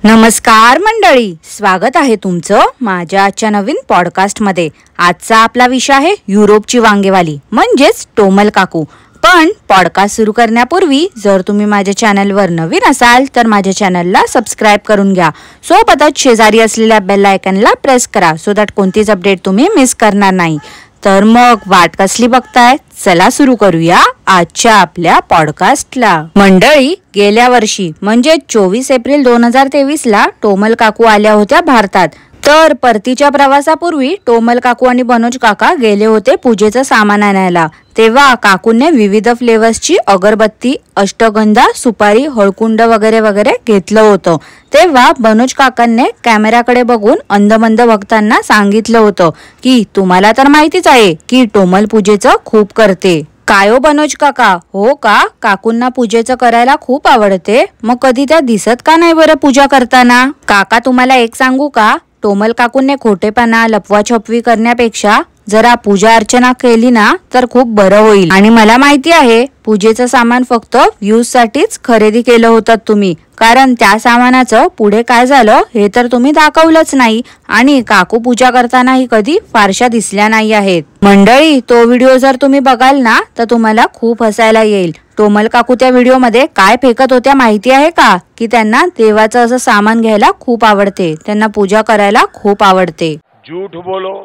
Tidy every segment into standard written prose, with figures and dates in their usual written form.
नमस्कार मंडळी, स्वागत आहे तुमचं माझ्या आजच्या नवीन पॉडकास्टमध्ये। आजचा आपला विषय आहे युरोपची वांगेवाली म्हणजेच टोमल काकू। पण पॉडकास्ट सुरू करण्यापूर्वी जर तुम्ही माझ्या चॅनलवर नवीन असाल तर माझ्या चॅनलला सबस्क्राइब करून घ्या। सोबतच शेजारी असलेल्या बेल आयकॉनला प्रेस करा सो दॅट कोणतीच अपडेट तुम्ही मिस करणार नाही। तर मग वाट कसली बघताय, चला सुरू करूया आजच्या आपल्या पॉडकास्टला। मंडळी, गेल्या वर्षी म्हणजे 24 एप्रिल 2023 ला टोमल काकू आल्या होत्या भारतात। तर परतीच्या प्रवासापूर्वी टोमल काकू आणि बनोज काका गेले होते पूजेचं सामान आणायला। तेव्हा काकूंनी विविध फ्लेवर्सची अगरबत्ती, अष्टगंधा, सुपारी, हळकुंड वगैरे वगैरे घेतलं होतं। तेव्हा बनोज काकांनी कॅमेराकडे बघून अंधमंद भक्तांना सांगितलं होतं की तुम्हाला तर माहितीच आहे की टोमल पूजेचं खूप करते। काय हो बनोज काका, हो का? काकूंना पूजेचं करायला खूप आवडते, मग कधी त्या दिसत का नाही बरं पूजा करताना? काका, तुम्हाला एक सांगू का, टोमल काकूंनी खोटेपणा, लपवाछपवी करण्यापेक्षा जरा पूजा अर्चना केली ना तर खूप बरं होईल। आणि मला माहिती आहे पूजेचं सामान फक्त व्ह्यूज साठीच खरेदी केलं होतं तुम्ही, कारण त्या सामानाचं पुढे काय झालं हे तर तुम्ही दाखवलंच नाही। आणि काकू पूजा करतानाही कधी फारशा दिसल्या नाही आहेत। मंडळी, तो व्हिडिओ जर तुम्ही बघाल ना तर तुम्हाला खूप हसायला येईल। टोमल काकू त्या व्हिडिओ मध्ये काय फेकत होत्या माहिती आहे का? की त्यांना देवाचं असं सामान घ्यायला खूप आवडते, त्यांना पूजा करायला खूप आवडते। झूठ बोलो,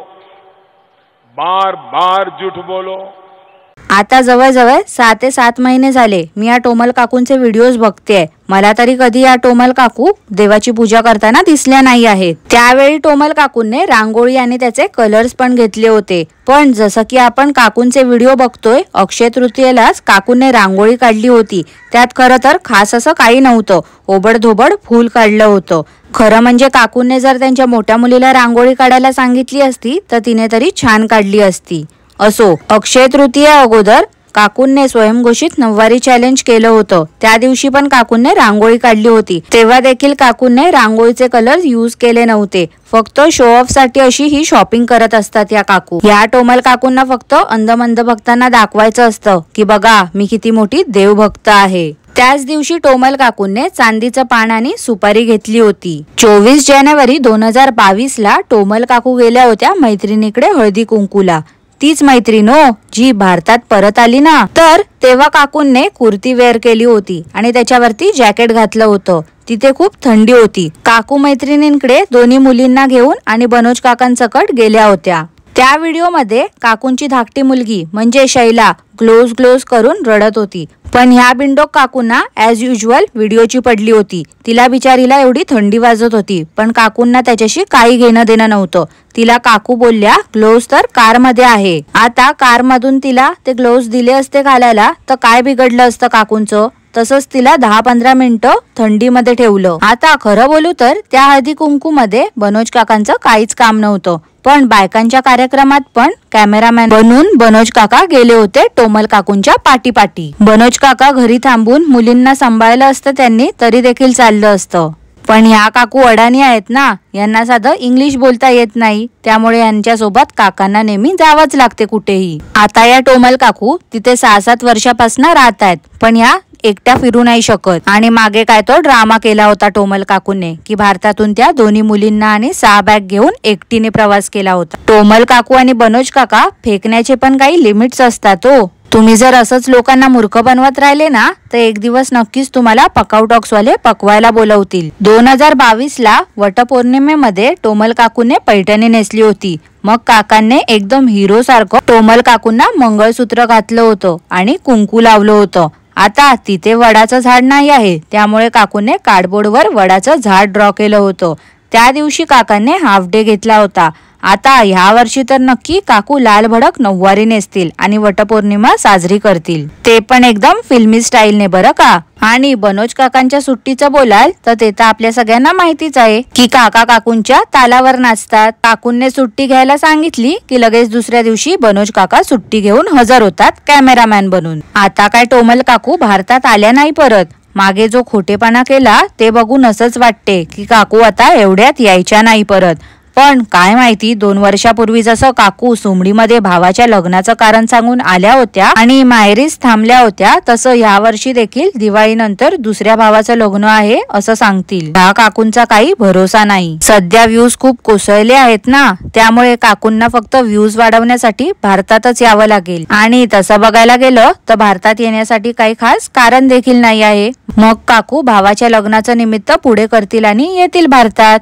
बार बार झूठ बोलो। आता जवळजवळ 6 ते 7 महिने झाले मी या टोमल काकूंचे व्हिडिओज बघतेय। मला तरी कधी या टोमल काकू देवाची पूजा करताना दिसल्या नाही आहेत। त्यावेळी टोमल काकूंनी रांगोळी आणि त्याचे कलर्स पण घेतले होते। पण जसं की आपण काकूंचे व्हिडिओ बघतोय, अक्षय तृतीयेलाच काकूंनी रांगोळी काढली होती। त्यात खरं तर खास असं काही नव्हतं, ओबडधोबड फूल काढलं होतं। खरं म्हणजे काकूंनी जर त्यांच्या मोठ्या मुलीला रांगोळी काढायला सांगितली असती तर तिने तरी छान काढली असती। असो, अक्षय तृतीया अगोदर काकूंनी स्वयंघोषित नववारी चॅलेंज केलं होतं। त्या दिवशी पण काकूंनी रांगोळी काढली होती। तेव्हा देखील काकूंनी रांगोळीचे कलर यूज केले नव्हते, फक्त शो ऑफ साठी अशी ही शॉपिंग करत असतात या काकू। या टोमल काकूंना फक्त अंधमंद भक्तांना दाखवायचं असतं की बघा मी किती मोठी देवभक्त आहे। त्याच दिवशी टोमल काकूंनी चांदीचं पान आणि सुपारी घेतली होती। 24 जानेवारी 2022 ला टोमल काकू गेल्या होत्या मैत्रिणीकडे हळदी कुंकूला। तीच मैत्रीण हो जी भारतात परत आली ना, तर तेव्हा काकूंनी कुर्ती वेअर केली होती आणि त्याच्यावरती जॅकेट घातलं होतं। तिथे खूप थंडी होती। काकू मैत्रिणींकडे दोन्ही मुलींना घेऊन आणि बनोज काकांसकट गेल्या होत्या। त्या व्हिडिओ मध्ये काकूंची धाकटी मुलगी म्हणजे शैला ग्लोज करून रडत होती। पण ह्या बिंडोक काकूंना ऍज युजल व्हिडिओची पडली होती। तिला बिचारीला एवढी थंडी वाजत होती, पण काकूंना त्याच्याशी काही घेणं देणं नव्हतं। तिला काकू बोलल्या ग्लोव्ज तर कार मध्ये आहे, आता कार मधून तिला ते ग्लोव्ज दिले असते घालायला तर काय बिघडलं असतं काकूंचं? तसंच तिला 10-15 मिनिटं थंडीमध्ये ठेवलं। आता खरं बोलू तर त्या हळदी कुंकू मध्ये बनोज काकांचं काहीच काम नव्हतं, पण बायकांच्या कार्यक्रमात पण कॅमेरामॅन बनून बनोज काका गेले होते टोमल काकूंच्या पाठी। बनोज काका घरी थांबून मुलींना सांभाळलं असतं त्यांनी तरी देखील चाललं असतं। पण ह्या काकू अडाणी आहेत ना, यांना साधं इंग्लिश बोलता येत नाही, त्यामुळे यांच्यासोबत काकांना नेहमी जावंच लागते कुठेही। आता या टोमल काकू तिथे 6-7 वर्षापासून राहत आहेत, पण या एकट्या फिरू नाही शकत। आणि मागे काय तो ड्रामा केला होता टोमल काकूने की भारतातून त्या दोन्ही मुलींना आणि 6 बॅग घेऊन एकटीने प्रवास केला होता। टोमल काकू आणि बनोज काका फेकण्याचे पण काही लिमिट्स असतात हो। तुम्ही जर असंच लोकांना मूर्ख बनवत राहिले ना तर एक दिवस नक्कीच तुम्हाला पकाऊ टॉक्स वाले पकवायला बोलवतील। 2022 ला वटपौर्णिमेमध्ये टोमल काकूने पैठणी नेसली होती। मग काकांनी एकदम हिरो सारखं टोमल काकूंना मंगळसूत्र घातलं होतं आणि कुंकू लावलं होतं। आता तिथे वडाचं झाड नाही आहे, त्यामुळे काकूने कार्डबोर्डवर वडाचं झाड ड्रॉ केलं होतं। त्या दिवशी काकांनी हाफ डे घेतला होता। आता ह्या वर्षी तर नक्की काकू लाल भडक नऊवारी नेसतील आणि वटपौर्णिमा साजरी करतील, ते पण एकदम फिल्मी स्टाईलने बरं का। आणि बनोज काकांच्या सुट्टीचं बोलाल तर ते तर आपल्या सगळ्यांना माहितीच आहे की काका काकूंच्या तालावर नाचतात। काकूंनी सुट्टी घ्यायला सांगितली की लगेच दुसऱ्या दिवशी बनोज काका सुट्टी घेऊन हजर होतात कॅमेरामॅन बनून। आता काय टोमल काकू भारतात आल्या नाही परत। मागे जो खोटेपणा केला ते बघून असंच वाटते की काकू आता एवढ्यात यायच्या नाही परत। पण काय माहिती 2 वर्षापूर्वी जसं काकू सुमडीमध्ये भावाच्या लग्नाचं कारण सांगून आल्या होत्या आणि माहेरीच थांबल्या होत्या, तसं या वर्षी देखील दिवाळीनंतर दुसऱ्या भावाचं लग्न आहे असं सांगतील. ह्या काकूंचा काही भरोसा नाही. सध्या व्ह्यूज खूप कोसळले आहेत ना, त्यामुळे काकूंना फक्त व्ह्यूज वाढवण्यासाठी भारतातच यावं लागेल. आणि तसं बघायला गेलं तर भारतात येण्यासाठी काही खास कारण देखील नाही आहे. मग काकू भावाच्या लग्नाचं निमित्त पुढे करतील आणि येतील भारतात.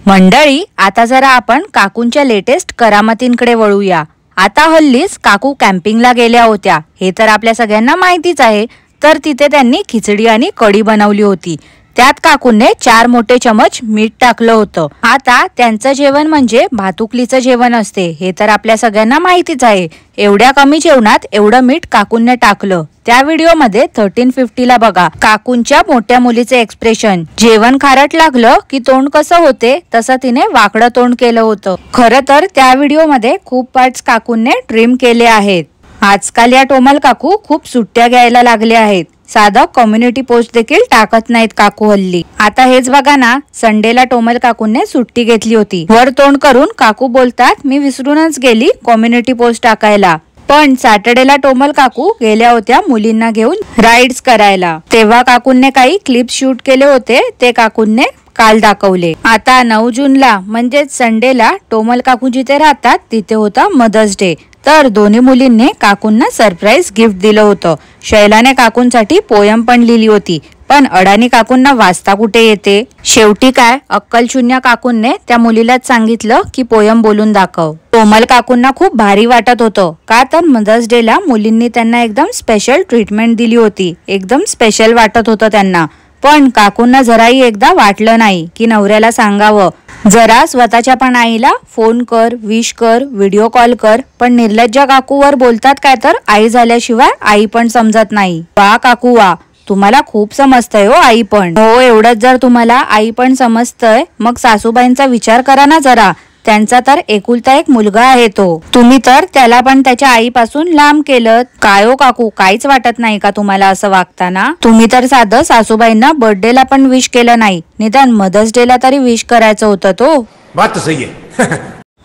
मंडळी, आता जरा आपण काकूंच्या लेटेस्ट करामतींकडे वळूया. आता हल्लीच काकू कॅम्पिंगला गेल्या होत्या, हे तर आपल्या सगळ्यांना माहितीच आहे. तर तिथे त्यांनी खिचडी आणि कढी बनवली होती. त्यात काकूंनी 4 मोठे चमच मीठ टाकलं होतं. आता त्यांचं जेवण म्हणजे भातुकलीचं जेवण असते, हे तर आपल्या सगळ्यांना माहितीच आहे. एवढ्या कमी जेवणात एवढं मीठ काकूंनी टाकलं. त्या व्हिडिओमध्ये 1350 ला बघा काकूंच्या मोठ्या मुलीचे एक्सप्रेशन. जेवण खारट लागलं की तोंड कसं होते तसं तिने वाकडं तोंड केलं होतं. खरं तर त्या व्हिडिओमध्ये खूप पार्ट्स काकूंनी ट्रिम केले आहेत. आजकाल या टोमल काकू खूप सुट्ट्या घ्यायला लागल्या आहेत. साधं कम्युनिटी पोस्ट देखील टाकत नाहीत काकू हल्ली. आता हेच बघा ना, संडेला टोमल काकूंनी सुट्टी घेतली होती. वर तोंड करून काकू बोलतात मी विसरूनच गेली कम्युनिटी पोस्ट टाकायला. पण सॅटर्डेला टोमल काकू गेल्या होत्या मुलींना घेऊन राईड्स करायला. तेव्हा काकूंनी काही क्लिप्स शूट केले होते, ते काकूंनी काल दाखवले. आता 9 जूनला म्हणजेच संडेला टोमल काकू जिथे राहतात तिथे होता मदर्स डे. तर दोन्ही मुलींनी काकूंना सरप्राईज गिफ्ट दिलं होतं. शैलाने काकूंसाठी पोयम पण लिहिली होती, पण अडाणी काकूंना वाचता कुठे येते. शेवटी काय अक्कलशून्य काकूंने त्या मुलीलाच सांगितलं की पोयम बोलून दाखव. टोमल काकूंना खूप भारी वाटत होतं, का तर मदर्स डे ला मुलींनी त्यांना एकदम स्पेशल ट्रीटमेंट दिली होती. एकदम स्पेशल वाटत होतं त्यांना. पण काकूंना जराही एकदा वाटलं नाही की नवऱ्याला सांगावं जरा स्वतःच्या पण आईला फोन कर, विश कर, व्हिडिओ कॉल कर. पण निर्लज्ज काकूवर बोलतात काय तर आई झाल्याशिवाय आई पण समजत नाही. वा काकू वा, तुम्हाला खूप समजतंय हो आई पण. हो, एवढंच जर तुम्हाला आई पण समजतंय मग सासूबाईंचा विचार करा ना जरा. त्यांचा तर एकुलता एक मुलगा आहे तो. तुम्ही तर त्याला पण त्याच्या आईपासून लांब केलं. काय हो काकू, काहीच वाटत नाही का तुम्हाला असं वागताना? तुम्ही तर साधं सासूबाईंना बर्थडेला पण विश केलं नाही, निदान मदर्स डेला तरी विश करायचं होतं तो. बात सही आहे.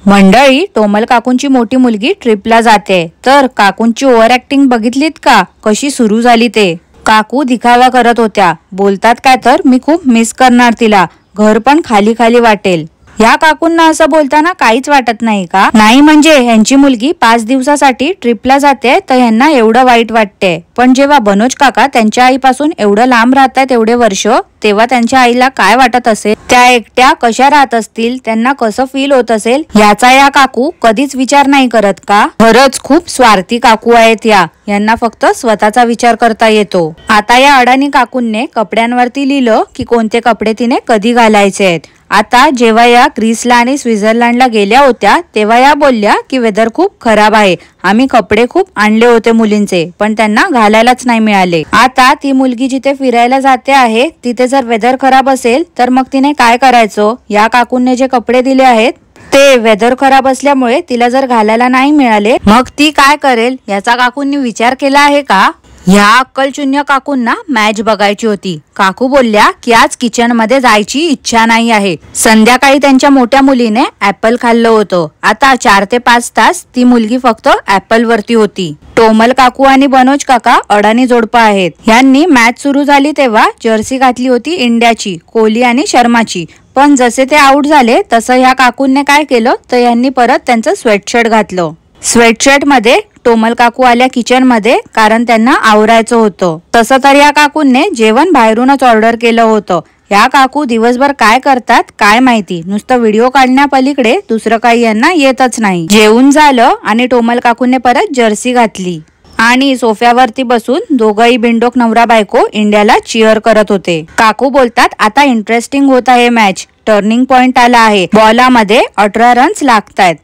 मंडळी, टोमल काकूंची मोठी मुलगी ट्रिपला जाते, तर काकूंची ओव्हर ऍक्टिंग बघितलीत का कशी सुरू झाली ते. काकू दिखावा करत होत्या. बोलतात काय तर मी खूप मिस करणार तिला, घर पण खाली खाली वाटेल. या काकूंना असं बोलताना काहीच वाटत नाही का? नाही म्हणजे ह्यांची मुलगी 5 दिवसासाठी ट्रिपला जाते तर ह्यांना एवढं वाईट वाटते. पण जेव्हा बनोज काका त्यांच्या आईपासून एवढं लांब राहतात एवढे वर्ष, तेव्हा त्यांच्या आईला काय वाटत असेल? त्या एकट्या कशा राहत असतील, त्यांना कसं फील होत असेल, याचा या काकू कधीच विचार नाही करत का? खरंच खूप स्वार्थी काकू आहेत या. यांना फक्त स्वतःचा विचार करता येतो. आता या अडाणी काकूंनी कपड्यांवरती लिहिलं की कोणते कपडे तिने कधी घालायचे आहेत. आता जेव्हा या ग्रीसला आणि स्वित्झर्लंडला गेल्या होत्या तेव्हा या बोलल्या की वेदर खूप खराब आहे. आम्ही कपडे खूप आणले होते मुलींचे, पण त्यांना घालायलाच नाही मिळाले. आता ती मुलगी जिथे फिरायला जाते आहे तिथे जर वेदर खराब असेल तर मग तिने काय करायचं? या काकूंनी जे कपडे दिले आहेत ते वेदर खराब असल्यामुळे तिला जर घालायला नाही मिळाले मग ती काय करेल याचा काकूंनी विचार केला आहे का? ह्या अक्कलशून्य काकूंना मॅच बघायची होती. काकू बोलल्या की आज किचन मध्ये जायची इच्छा नाही आहे. संध्याकाळी त्यांच्या मोठ्या मुलीने ऍपल खाल्लं होतं. आता 4 ते 5 तास ती मुलगी फक्त ऍपल वरती होती. टोमल काकू आणि बनोज काका अडाणी जोडपं आहेत. यांनी मॅच सुरू झाली तेव्हा जर्सी घातली होती इंडियाची, कोहली आणि शर्माची. पण जसे ते आउट झाले तसं ह्या काकूंनी काय केलं तर यांनी परत त्यांचं स्वेटशर्ट घातलं. स्वेटशर्ट मध्ये टोमल काकू आल्या किचन मध्ये, कारण त्यांना आवरायचं होतं. तसं तर या काकूंनी जेवण बाहेरूनच ऑर्डर केलं होतं. या काकू दिवसभर काय करतात काय माहिती, नुसतं व्हिडिओ काढण्यापलीकडे दुसरं काही यांना येतच नाही. जेवून झालं आणि टोमल काकूंनी परत जर्सी घातली आणि सोफ्यावरती बसून दोघंही बिंडोक नवरा बायको इंडियाला चीअर करत होते. काकू बोलतात आता इंटरेस्टिंग होत आहे मॅच. टर्निंग पॉइंट आला आहे. बॉलामध्ये 18 रन्स लागतायत.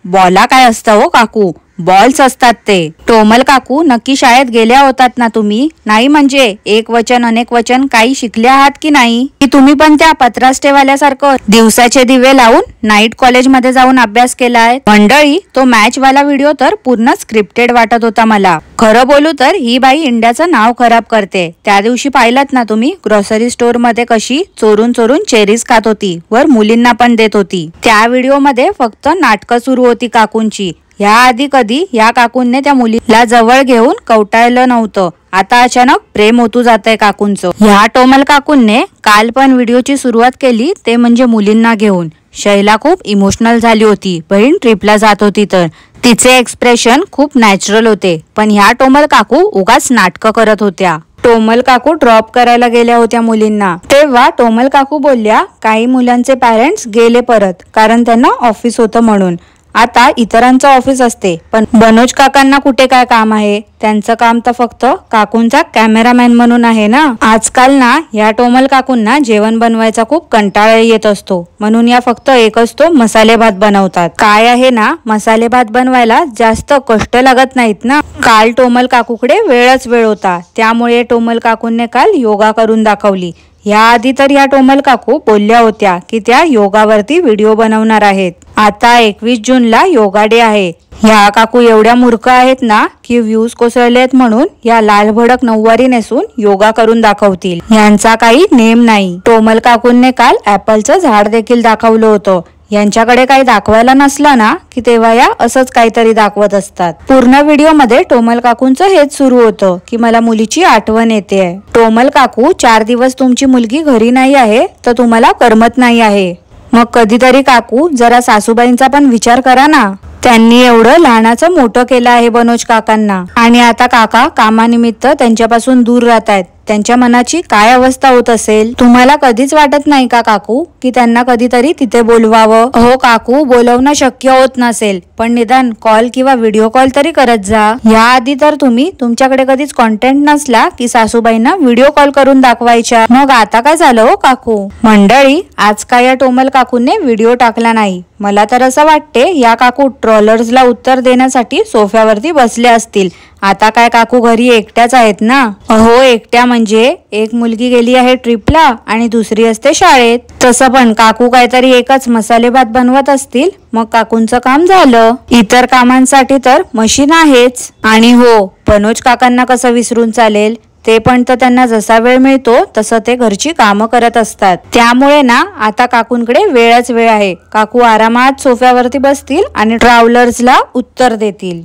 बॉला काय असतं हो काकू? बॉल्स असतात ते. टोमल काकू, नक्की शाळेत गेल्या होतात ना तुम्ही? नाही म्हणजे एक वचन अनेक वचन काही शिकले आहात की नाही? की तुम्ही पण त्या पत्रास्टेवाल्यासारखं दिवसाचे दिवे लावून नाईट कॉलेजमध्ये जाऊन अभ्यास केलाय? मंडळी, तो मॅच वाला व्हिडिओ तर पूर्ण स्क्रिप्टेड वाटत होता मला. खरं बोलू तर ही बाई इंडियाचं नाव खराब करते. त्या दिवशी पाहिलात ना तुम्ही ग्रॉसरी स्टोअर मध्ये कशी चोरून चोरून चेरीज खात होती, वर मुलींना पण देत होती. त्या व्हिडिओ मध्ये फक्त नाटकं सुरू होती काकूंची. या आधी कधी या काकूंनी त्या मुलीला जवळ घेऊन कवटाळलं नव्हतं. आता अचानक प्रेम ओतू जातंय काकूंचं. ह्या टोमल काकूंने काल पण व्हिडिओची सुरुवात केली, ते म्हणजे मुलींना घेऊन. शैला खूप इमोशनल झाली होती. बहीण ट्रिपला जात होती तर तिचे एक्सप्रेशन खूप नॅचरल होते. पण ह्या टोमल काकू उगाच नाटकं करत होत्या. टोमल काकू ड्रॉप करायला गेल्या होत्या मुलींना. तेव्हा टोमल काकू बोलल्या, काही मुलांचे पॅरेंट्स गेले परत, कारण त्यांना ऑफिस होतं म्हणून. आता इतरांचं ऑफिस असते, पण बनोज काकांना कुठे काय काम आहे? त्यांचं काम तर फक्त काकूंचा कॅमेरामॅन म्हणून आहे ना. आजकाल ना या टोमल काकूंना जेवण बनवायचा खूप कंटाळा येत असतो, म्हणून या फक्त एकच तो मसाले भात बनवतात. काय आहे ना, मसाले भात बनवायला जास्त कष्ट लागत नाहीत ना. काल टोमल काकूकडे वेळच वेळ होता, त्यामुळे टोमल काकूंनी काल योगा करून दाखवली. याआधी तर या टोमल काकू बोलल्या होत्या की त्या योगावरती व्हिडिओ बनवणार आहेत. आता 21 जूनला योगा डे आहे. ह्या काकू एवढ्या मूर्ख आहेत ना की व्ह्यूज कोसळलेत म्हणून या लाल भडक नऊवारी नेसून योगा करून दाखवतील. यांचा काही नेम नाही. टोमल काकूंनी काल ऍपलचं झाड देखील दाखवलं होतं. यांच्याकडे काही दाखवायला नसलं ना की तेव्हा या असंच काहीतरी दाखवत असतात. पूर्ण व्हिडिओ मध्ये टोमल काकूंचं हेच सुरू होतं की मला मुलीची आठवण येते. टोमल काकू, 4 दिवस तुमची मुलगी घरी नाही आहे तर तुम्हाला करमत नाही आहे. मग कधीतरी काकू जरा सासूबाईंचा पण विचार करा ना. त्यांनी एवढं लहानाचं मोठं केलं आहे बनोज काकांना, आणि आता काका कामानिमित्त त्यांच्यापासून दूर राहत आहेत. त्यांच्या मनाची काय अवस्था होत असेल? तुम्हाला कधीच वाटत नाही का काकू की त्यांना कधीतरी तिथे बोलवावं? हो काकू, बोलवणं शक्य होत नसेल, पण निदान कॉल किंवा व्हिडिओ कॉल तरी करत जा. याआधी तर तुम्ही तुमच्याकडे कधीच कॉन्टेंट नसला की सासूबाईंना व्हिडिओ कॉल करून दाखवायच्या. मग आता काय झालं हो काकू? मंडळी, आज काय या टोमल काकूंनी व्हिडिओ टाकला नाही. मला तर असं वाटते या काकू ट्रोलर्सला उत्तर देण्यासाठी सोफ्यावरती बसल्या असतील. आता काय काकू घरी एकट्याच आहेत ना? अहो, एकट्या म्हणजे एक मुलगी गेली आहे ट्रिपला आणि दुसरी असते शाळेत. तसं पण काकू काहीतरी एकच मसाले भात बनवत असतील, मग काकूंचं काम झालं. इतर कामांसाठी तर मशीन आहेच. आणि हो, बनोज काकांना कसं विसरून चालेल? ते पण तर त्यांना जसा वेळ मिळतो तसं ते घरची कामं करत असतात. त्यामुळे ना आता काकूंकडे वेळच वेळ आहे. काकू आरामात सोफ्यावरती बसतील आणि ट्रॅव्हलर्सला उत्तर देतील.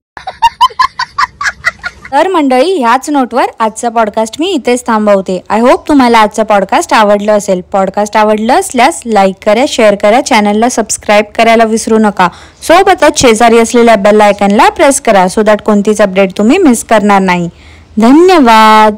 तर मंडळी, ह्याच नोटवर आजचा पॉडकास्ट मी इथेच थांबवते. आय होप तुम्हाला आजचा पॉडकास्ट आवडलं असेल. पॉडकास्ट आवडलं असल्यास लाईक करा, शेअर करा, चॅनलला सबस्क्राईब करायला विसरू नका. सोबतच शेजारी असलेल्या बेल आयकॉनला प्रेस करा, सो दॅट कोणतीच अपडेट तुम्ही मिस करणार नाही. धन्यवाद.